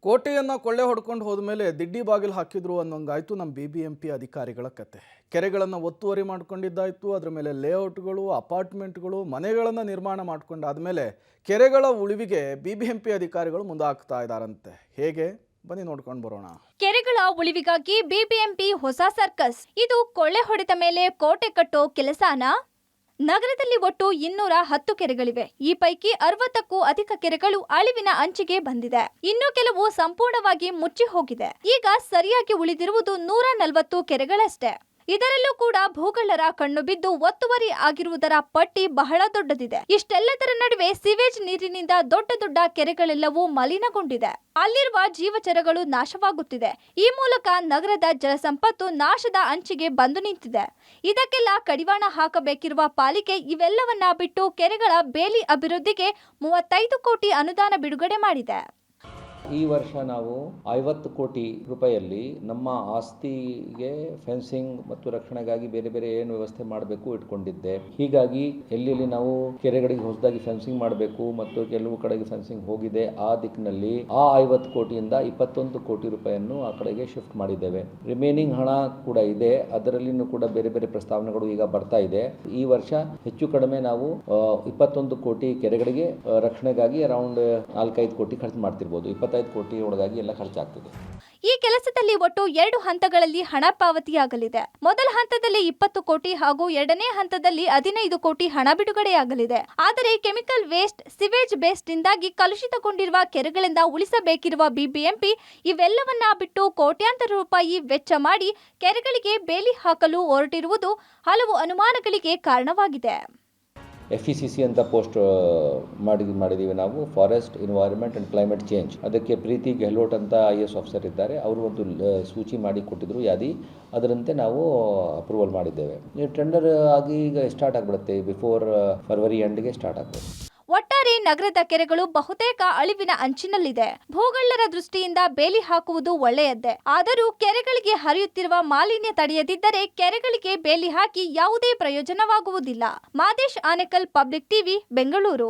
ಕೋಟೆಯನ್ನು ಕೊಳ್ಳೆ ಹೊಡ್ಕೊಂಡು ಹೋದ್ಮೇಲೆ ದಿಡ್ಡಿ ಬಾಗಿಲು ಹಾಕಿದ್ರು ಅನ್ನೋಂಗಾಯ್ತು ನಮ್ಮ BBMP ಅಧಿಕಾರಿಗಳ ಕತೆ. ಕೆರೆಗಳನ್ನು ಒತ್ತುವರಿ ಮಾಡ್ಕೊಂಡಿದ್ದಾಯ್ತು, ಅದರ ಮೇಲೆ ಲೇಔಟ್ಗಳು, ಅಪಾರ್ಟ್ಮೆಂಟ್ಗಳು, ಮನೆಗಳನ್ನು ನಿರ್ಮಾಣ ಮಾಡ್ಕೊಂಡಾದ್ಮೇಲೆ ಕೆರೆಗಳ ಉಳಿವಿಗೆ BBMP ಅಧಿಕಾರಿಗಳು ಮುಂದಾಗ್ತಾ ಇದ್ದಾರಂತೆ. ಹೇಗೆ ಬನ್ನಿ ನೋಡ್ಕೊಂಡು ಬರೋಣ. ಕೆರೆಗಳ ಉಳಿವಿಗಾಗಿ BBMP ಹೊಸ ಸರ್ಕಸ್. ಇದು ಕೊಳ್ಳೆ ಹೊಡೆದ ಮೇಲೆ ಕೋಟೆ ಕಟ್ಟೋ ಕೆಲಸನಾ? ನಗರದಲ್ಲಿ ಒಟ್ಟು 210 ಕೆರೆಗಳಿವೆ. ಈ ಪೈಕಿ 60ಕ್ಕೂ ಅಧಿಕ ಕೆರೆಗಳು ಅಳಿವಿನ ಅಂಚಿಗೆ ಬಂದಿದೆ. ಇನ್ನು ಕೆಲವು ಸಂಪೂರ್ಣವಾಗಿ ಮುಚ್ಚಿ ಹೋಗಿದೆ. ಈಗ ಸರಿಯಾಗಿ ಉಳಿದಿರುವುದು 140 ಕೆರೆಗಳಷ್ಟೇ. ಇದರಲ್ಲೂ ಕೂಡ ಭೂಗಳ್ಳರ ಕಣ್ಣು ಬಿದ್ದು ಒತ್ತುವರಿ ಆಗಿರುವುದರ ಪಟ್ಟಿ ಬಹಳ ದೊಡ್ಡದಿದೆ. ಇಷ್ಟೆಲ್ಲದರ ನಡುವೆ ಸಿವೇಜ್ ನೀರಿನಿಂದ ದೊಡ್ಡ ದೊಡ್ಡ ಕೆರೆಗಳೆಲ್ಲವೂ ಮಲಿನಗೊಂಡಿದೆ. ಅಲ್ಲಿರುವ ಜೀವಚರಗಳು ನಾಶವಾಗುತ್ತಿದೆ. ಈ ಮೂಲಕ ನಗರದ ಜಲಸಂಪತ್ತು ನಾಶದ ಅಂಚಿಗೆ ಬಂದು ನಿಂತಿದೆ. ಇದಕ್ಕೆಲ್ಲ ಕಡಿವಾಣ ಹಾಕಬೇಕಿರುವ ಪಾಲಿಕೆ ಇವೆಲ್ಲವನ್ನ ಬಿಟ್ಟು ಕೆರೆಗಳ ಬೇಲಿ ಅಭಿವೃದ್ಧಿಗೆ 35 ಕೋಟಿ ಅನುದಾನ ಬಿಡುಗಡೆ ಮಾಡಿದೆ. ಈ ವರ್ಷ ನಾವು 50 ಕೋಟಿ ರೂಪಾಯಿಯಲ್ಲಿ ನಮ್ಮ ಆಸ್ತಿಗೆ ಫೆನ್ಸಿಂಗ್ ಮತ್ತು ರಕ್ಷಣೆಗಾಗಿ ಬೇರೆ ಬೇರೆ ಏನು ವ್ಯವಸ್ಥೆ ಮಾಡಬೇಕು ಇಟ್ಕೊಂಡಿದ್ದೆ. ಹೀಗಾಗಿ ಎಲ್ಲೆಲ್ಲಿ ನಾವು ಕೆರೆಗಳಿಗೆ ಹೊಸದಾಗಿ ಫೆನ್ಸಿಂಗ್ ಮಾಡಬೇಕು ಮತ್ತು ಕೆಲವು ಕಡೆಗೆ ಫೆನ್ಸಿಂಗ್ ಹೋಗಿದೆ, ಆ ದಿಕ್ಕಿನಲ್ಲಿ ಆ 50 ಕೋಟಿಯಿಂದ 21 ಕೋಟಿ ರೂಪಾಯಿಯನ್ನು ಆ ಕಡೆಗೆ ಶಿಫ್ಟ್ ಮಾಡಿದ್ದೇವೆ. ರಿಮೈನಿಂಗ್ ಹಣ ಕೂಡ ಇದೆ, ಅದರಲ್ಲಿನೂ ಕೂಡ ಬೇರೆ ಬೇರೆ ಪ್ರಸ್ತಾವನೆಗಳು ಈಗ ಬರ್ತಾ ಇದೆ. ಈ ವರ್ಷ ಹೆಚ್ಚು ಕಡಿಮೆ ನಾವು 21 ಕೋಟಿ ಕೆರೆಗಳಿಗೆ ರಕ್ಷಣೆಗಾಗಿ ಅರೌಂಡ್ 4-5 ಕೋಟಿ ಖರ್ಚು ಮಾಡ್ತಿರ್ಬೋದು. 25 ಕೋಟಿ ಒಳಗಾಗಿ ಎಲ್ಲ ಖರ್ಚಾಗ್ತದೆ. ಈ ಕೆಲಸದಲ್ಲಿ ಒಟ್ಟು 2 ಹಂತಗಳಲ್ಲಿ ಹಣ ಪಾವತಿಯಾಗಲಿದೆ. ಮೊದಲ ಹಂತದಲ್ಲಿ 20 ಕೋಟಿ ಹಾಗೂ ಎರಡನೇ ಹಂತದಲ್ಲಿ 15 ಕೋಟಿ ಹಣ ಬಿಡುಗಡೆಯಾಗಲಿದೆ. ಆದರೆ ಕೆಮಿಕಲ್ ವೇಸ್ಟ್, ಸಿವೇಜ್ ಬೇಸ್ಟ್ ಇಂದಾಗಿ ಕಲುಷಿತಗೊಂಡಿರುವ ಕೆರೆಗಳಿಂದ ಉಳಿಸಬೇಕಿರುವ BBMP ಇವೆಲ್ಲವನ್ನ ಬಿಟ್ಟು ಕೋಟ್ಯಾಂತರ ರೂಪಾಯಿ ವೆಚ್ಚ ಮಾಡಿ ಕೆರೆಗಳಿಗೆ ಬೇಲಿ ಹಾಕಲು ಹೊರಟಿರುವುದು ಹಲವು ಅನುಮಾನಗಳಿಗೆ ಕಾರಣವಾಗಿದೆ. FECC ಅಂತ ಪೋಸ್ಟ್ ಮಾಡಿದ್ದೀವಿ ನಾವು, forest environment and climate change. ಅದಕ್ಕೆ ಪ್ರೀತಿ ಗೆಹ್ಲೋಟ್ ಅಂತ IAS ಆಫೀಸರ್ ಇದ್ದಾರೆ, ಅವರು ಒಂದು ಸೂಚಿ ಮಾಡಿ ಕೊಟ್ಟಿದ್ರು ಯಾದಿ, ಅದರಂತೆ ನಾವು ಅಪ್ರೂವಲ್ ಮಾಡಿದ್ದೇವೆ. ಈ ಟೆಂಡರ್ ಆಗಿ ಈಗ ಸ್ಟಾರ್ಟ್ ಆಗಿಬಿಡುತ್ತೆ, ಬಿಫೋರ್ ಫೆಬ್ರವರಿ ಎಂಡ್ಗೆ ಸ್ಟಾರ್ಟ್ ಆಗ್ಬೋದು. ಒಟ್ಟಾರೆ ನಗರದ ಕೆರೆಗಳು ಬಹುತೇಕ ಅಳಿವಿನ ಅಂಚಿನಲ್ಲಿದೆ. ಭೂಗಳ್ಳರ ದೃಷ್ಟಿಯಿಂದ ಬೇಲಿ ಹಾಕುವುದು ಒಳ್ಳೆಯದ್ದೇ. ಆದರೂ ಕೆರೆಗಳಿಗೆ ಹರಿಯುತ್ತಿರುವ ಮಾಲಿನ್ಯ ತಡೆಯದಿದ್ದರೆ ಕೆರೆಗಳಿಗೆ ಬೇಲಿ ಹಾಕಿ ಯಾವುದೇ ಪ್ರಯೋಜನವಾಗುವುದಿಲ್ಲ. Madesh Anekal, public TV, Bengaluru.